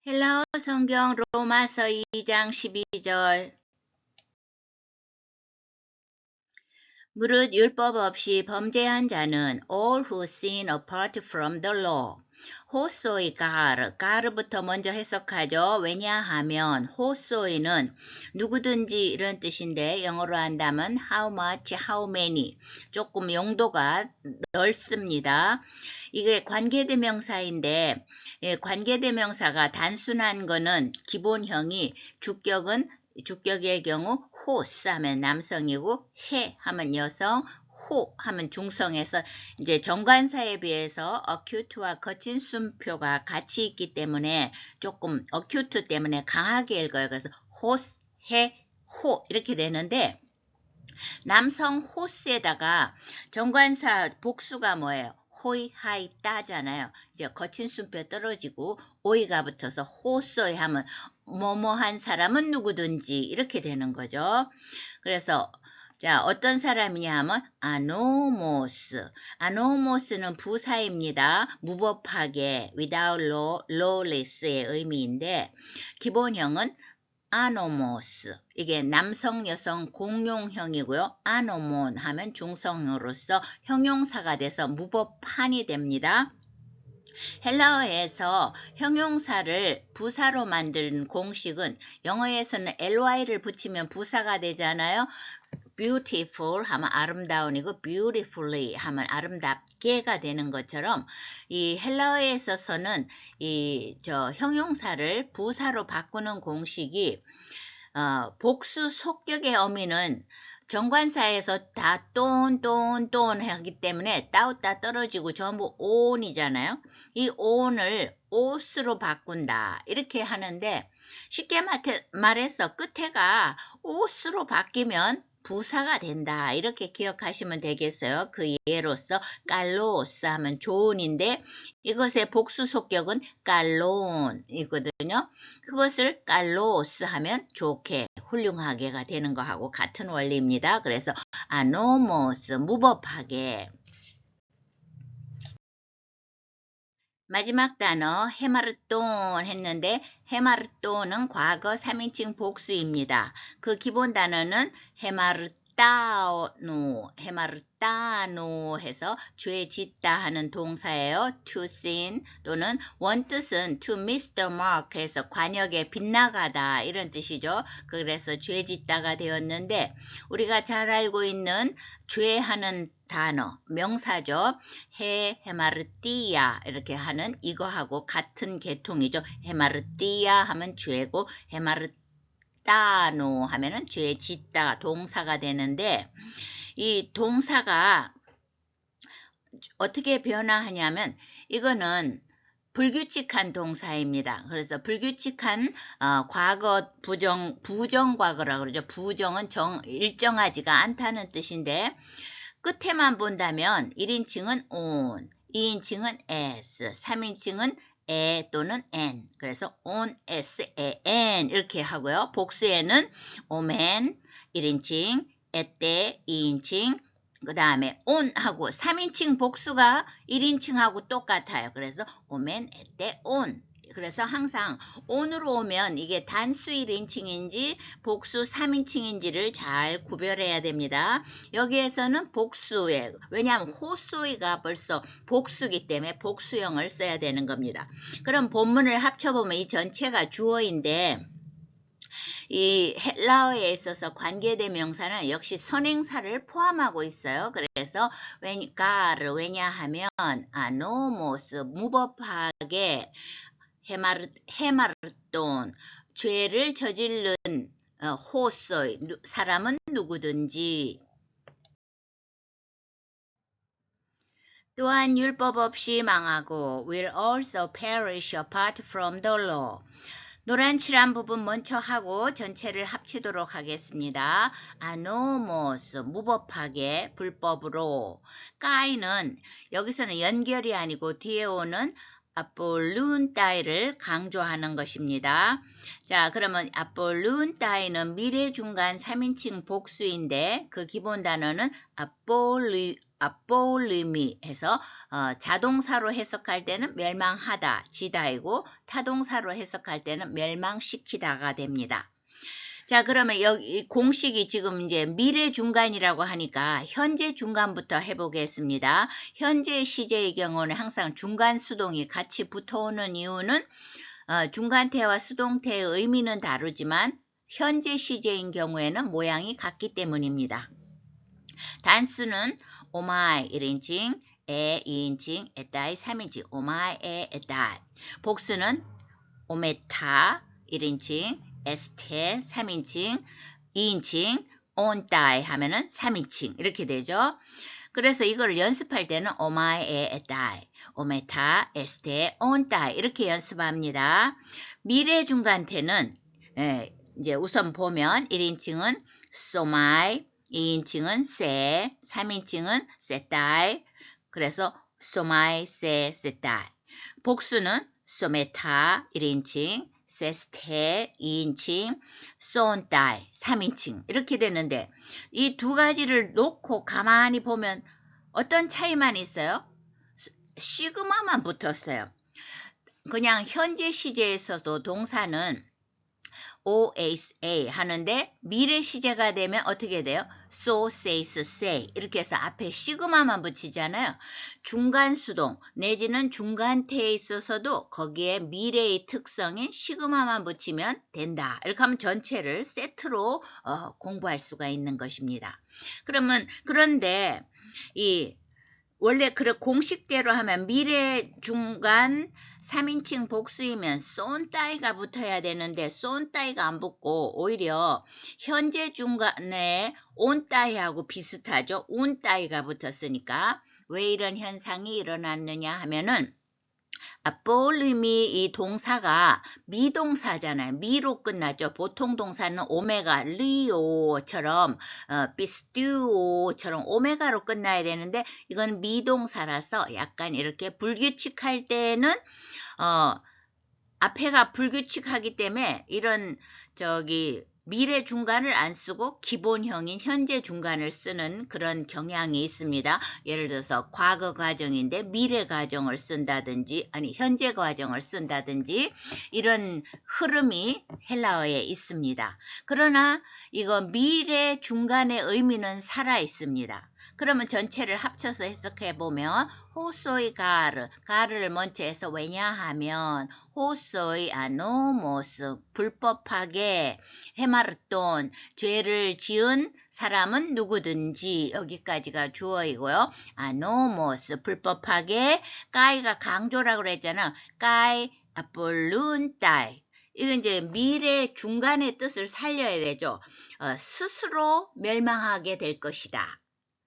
헬라어 성경 로마서 2장 12절. 무릇 율법 없이 범죄한 자는 all who sin apart from the law. 호소이 가르부터 먼저 해석하죠. 왜냐하면 호소이는 누구든지 이런 뜻인데 영어로 한다면 how much, how many. 조금 용도가 넓습니다. 이게 관계대명사인데 관계대명사가 단순한 거는 기본형이 주격의 경우 호스 하면 남성이고 해 하면 여성, 호 하면 중성에서 이제 정관사에 비해서 어큐트와 거친 순표가 같이 있기 때문에 조금 어큐트 때문에 강하게 읽어요. 그래서 호스, 해, 호 이렇게 되는데 남성 호스에다가 정관사 복수가 뭐예요? 호이, 하이, 따잖아요. 이제 거친 순표 떨어지고 오이가 붙어서 호소이 하면 뭐뭐한 사람은 누구든지 이렇게 되는 거죠. 그래서 자, 어떤 사람이냐 하면 아노모스. 아노모스는 부사입니다. 무법하게, without law, lawless의 의미인데 기본형은 아노모스. 이게 남성, 여성 공용형이고요. 아노몬 하면 중성으로서 형용사가 돼서 무법한이 됩니다. 헬라어에서 형용사를 부사로 만든 공식은 영어에서는 ly를 붙이면 부사가 되잖아요. beautiful 하면 아름다운이고 beautifully 하면 아름답게가 되는 것처럼 이 헬라어에 있어서는 형용사를 부사로 바꾸는 공식이 복수 속격의 어미는 정관사에서 다 돈 하기 때문에 따웃다 떨어지고 전부 on이잖아요. 이 on을 os로 바꾼다 이렇게 하는데 쉽게 말해서 끝에가 os로 바뀌면 부사가 된다 이렇게 기억하시면 되겠어요. 그 예로서 깔로스 하면 좋은인데 이것의 복수 속격은 깔론이거든요. 그것을 깔로스 하면 좋게 훌륭하게가 되는 거하고 같은 원리입니다. 그래서 아노모스 무법하게. 마지막 단어 헤마르돈 했는데 헤마르돈은 과거 3인칭 복수입니다. 그 기본 단어는 헤마르타노 해서 죄 짓다 하는 동사예요. to sin 또는 원뜻은 to miss the mark 해서 관역에 빗나가다 이런 뜻이죠. 그래서 죄 짓다가 되었는데 우리가 잘 알고 있는 죄하는 단어, 명사죠. 헤마르띠아 이렇게 하는 이거하고 같은 계통이죠. 헤마르띠아 하면 죄고 헤마르따노 하면은 죄 짓다 동사가 되는데 이 동사가 어떻게 변화하냐면 이거는 불규칙한 동사입니다. 그래서 불규칙한 과거 부정과거라고 그러죠. 부정은 일정하지가 않다는 뜻인데 끝에만 본다면 1인칭은 on, 2인칭은 as, 3인칭은 e 또는 n. 그래서 on, s, e, n 이렇게 하고요. 복수에는 omen 1인칭, at 2인칭, 그 다음에 on 하고 3인칭 복수가 1인칭하고 똑같아요. 그래서 omen, at, on. 그래서 항상 on으로 오면 이게 단수 1인칭인지 복수 3인칭인지를 잘 구별해야 됩니다. 여기에서는 복수에 왜냐하면 호소이가 벌써 복수기 때문에 복수형을 써야 되는 겁니다. 그럼 본문을 합쳐보면 이 전체가 주어인데 이 헬라어에 있어서 관계대명사는 역시 선행사를 포함하고 있어요. 그래서 왜냐하면 아노모스 무법하게 헤마르돈 죄를 저지른 호소이 사람은 누구든지 또한 율법 없이 망하고 will also perish apart from the law. 노란 칠한 부분 먼저 하고 전체를 합치도록 하겠습니다. 아노모스 무법하게 불법으로 까이는 여기서는 연결이 아니고 뒤에 오는 아폴룬따이를 강조하는 것입니다. 자, 그러면 아폴룬따이는 미래 중간 3인칭 복수인데 그 기본 단어는 abolimi 해서 자동사로 해석할 때는 멸망하다, 지다이고 타동사로 해석할 때는 멸망시키다가 됩니다. 자, 그러면 여기 공식이 지금 이제 미래 중간이라고 하니까 현재 중간부터 해보겠습니다. 현재 시제의 경우는 항상 중간 수동이 같이 붙어오는 이유는 중간태와 수동태의 의미는 다르지만 현재 시제인 경우에는 모양이 같기 때문입니다. 단수는 오마이 1인칭, 에 2인칭, 에따이 3인칭, 오마이, 에, 에따이. 복수는 오메타 1인칭, 에스테 3인칭, 2인칭, 온따이 하면은 3인칭 이렇게 되죠. 그래서 이걸 연습할 때는 오마이, 에, 에따이, 오메타, 에스테, 온따이 이렇게 연습합니다. 미래 중간태는 이제 우선 보면 1인칭은 소마이, 2인칭은 세, 3인칭은 세따이. 그래서 소마이, 세, 세따이. 복수는 소메타 1인칭, 세스테 2인칭, 쏜따이 3인칭 이렇게 되는데 이 두 가지를 놓고 가만히 보면 어떤 차이만 있어요? 시그마만 붙었어요. 그냥 현재 시제에서도 동사는 OSA 하는데 미래 시제가 되면 어떻게 돼요? So, says, say 이렇게 해서 앞에 시그마만 붙이잖아요. 중간 수동 내지는 중간태에 있어서도 거기에 미래의 특성인 시그마만 붙이면 된다. 이렇게 하면 전체를 세트로 공부할 수가 있는 것입니다. 그런데 원래 공식대로 하면 미래 중간 3인칭 복수이면 쏜따이가 붙어야 되는데 쏜따이가 안 붙고 오히려 현재 중간에 온따이하고 비슷하죠. 운따이가 붙었으니까 왜 이런 현상이 일어났느냐 하면은 abolimi 이 동사가 미동사잖아요. 미로 끝나죠. 보통 동사는 오메가, 리오처럼 비스튜오처럼 오메가로 끝나야 되는데 이건 미동사라서 약간 이렇게 불규칙할 때는 앞에가 불규칙하기 때문에 이런 미래 중간을 안 쓰고 기본형인 현재 중간을 쓰는 그런 경향이 있습니다. 예를 들어서 과거 과정인데 미래 과정을 쓴다든지 아니 현재 과정을 쓴다든지 이런 흐름이 헬라어에 있습니다. 그러나 이거 미래 중간의 의미는 살아 있습니다. 그러면 전체를 합쳐서 해석해 보면 호소이 가르를 먼저 해서 왜냐하면 호소이 아노모스 불법하게 헤마르돈 죄를 지은 사람은 누구든지 여기까지가 주어이고요. 아노모스 불법하게 까이가 강조라고 그랬잖아. 까이 아폴룬따이 이건 이제 미래 중간의 뜻을 살려야 되죠. 스스로 멸망하게 될 것이다.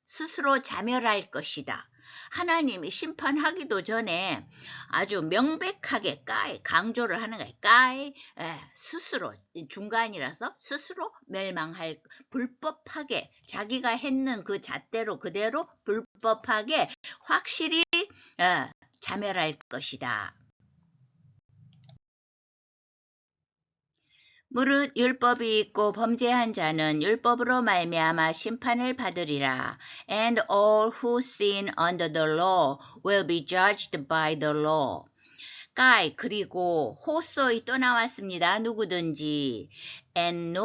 스스로 자멸할 것이다. 하나님이 심판하기도 전에 아주 명백하게 강조를 하는 거예요. 스스로 중간이라서 스스로 멸망할 불법하게 자기가 했는 그 잣대로 그대로 불법하게 확실히 자멸할 것이다. 무릇 율법이 있고 범죄한 자는 율법으로 말미암아 심판을 받으리라. And all who sin under the law will be judged by the law. 그리고 호소이 또 나왔습니다. 누구든지. And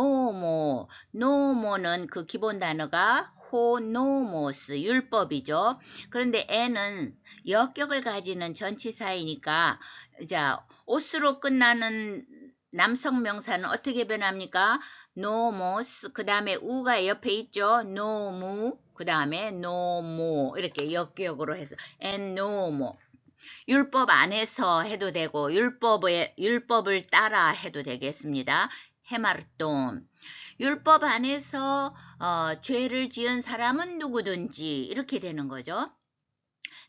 nomo는 그 기본 단어가 호노모스 율법이죠. 그런데 n은 역격을 가지는 전치사이니까 자 오스로 끝나는 남성 명사는 어떻게 변합니까? 노모스 그 다음에 우가 옆에 있죠. 노무 그 다음에 노모 이렇게 역격으로 해서 and 노모 율법 안에서 해도 되고 율법을 따라 해도 되겠습니다. 헤마르돈 율법 안에서 죄를 지은 사람은 누구든지 이렇게 되는 거죠.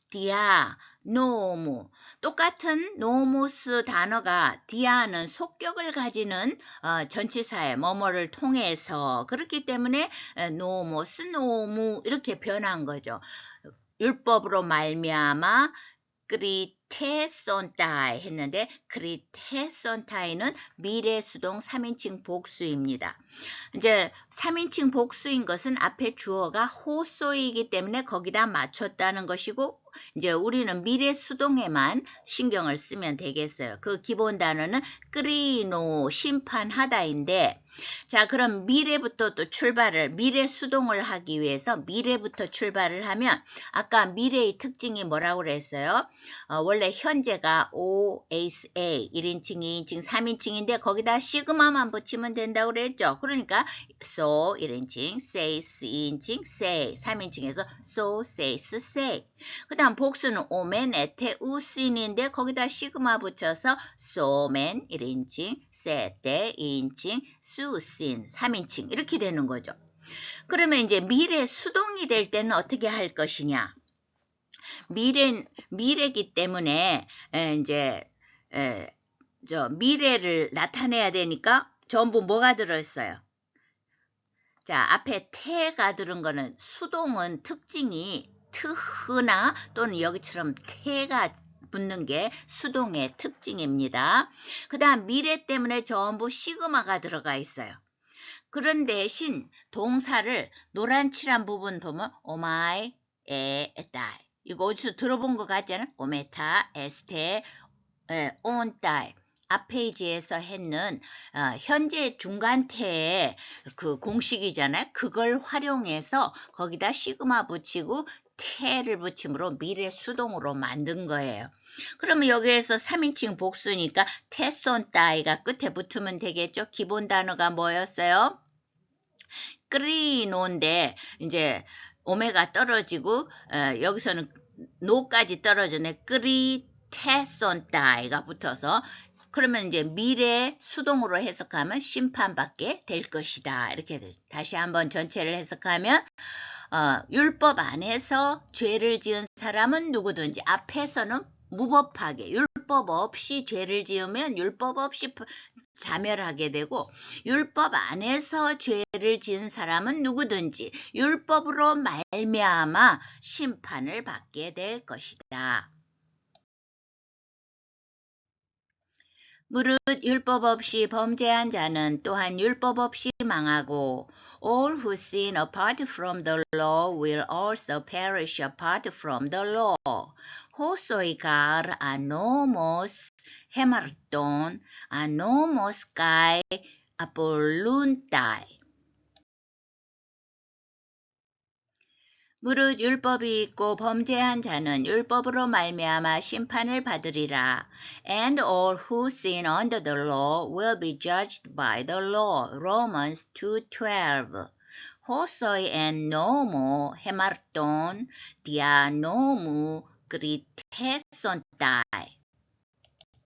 디아, 노무 똑같은 노무스 단어가 디아는 속격을 가지는 전치사의 뭐뭐를 통해서 그렇기 때문에 노모스, 노무 이렇게 변한 거죠. 율법으로 말미암아 크리테손타이 했는데 크리테손타이는 미래수동 3인칭 복수입니다. 이제 3인칭 복수인 것은 앞에 주어가 호소이기 때문에 거기다 맞췄다는 것이고 이제 우리는 미래수동에만 신경을 쓰면 되겠어요. 그 기본 단어는 끄리노 심판하다인데 자 그럼 미래부터 또 미래 수동을 하기 위해서 미래부터 출발을 하면 아까 미래의 특징이 뭐라고 그랬어요? 원래 현재가 O, S, A 1인칭, 2인칭, 3인칭인데 거기다 시그마만 붙이면 된다고 그랬죠. 그러니까 so 1인칭, says 2인칭, say 3인칭에서 so, says, say. 그 다음 복수는 오멘, 에테, 우신인데 거기다 시그마 붙여서 somen 1인칭, 세테 2인칭, 수신 3인칭 이렇게 되는 거죠. 그러면 이제 미래 수동이 될 때는 어떻게 할 것이냐? 미래기 때문에 미래를 나타내야 되니까 전부 뭐가 들어있어요? 자, 앞에 태가 들은 거는 수동은 특징이 트흐나 또는 여기처럼 태가 붙는 게 수동의 특징입니다. 그 다음 미래 때문에 전부 시그마가 들어가 있어요. 그런 대신 동사를 노란 칠한 부분 보면 오마이, 에따이 이거 어디서 들어본 것 같잖아. 오메타, 에스테, 온따이 앞 페이지에서 했는 현재 중간태의 그 공식이잖아요. 그걸 활용해서 거기다 시그마 붙이고 태를 붙임으로 미래 수동으로 만든 거예요. 그러면 여기에서 3인칭 복수니까 테손따이가 끝에 붙으면 되겠죠. 기본 단어가 뭐였어요? 끄리노인데 이제 오메가 떨어지고 여기서는 노까지 떨어지네. 끄리테손따이가 붙어서 그러면 이제 미래 수동으로 해석하면 심판받게 될 것이다. 이렇게 다시 한번 전체를 해석하면 율법 안에서 죄를 지은 사람은 누구든지 앞에서는 무법하게 율법 없이 죄를 지으면 율법 없이 자멸하게 되고 율법 안에서 죄를 지은 사람은 누구든지 율법으로 말미암아 심판을 받게 될 것이다. 무릇 율법 없이 범죄한 자는 또한 율법 없이 망하고 all who sin apart from the law will also perish apart from the law. Hosoigar anomos hemarton anomos kai apoluntai. 무릇 율법이 있고 범죄한 자는 율법으로 말미암아 심판을 받으리라. And all who sin under the law will be judged by the law. Romans 2:12. Hosoi en nomo hemarton dia nomu kritesontai.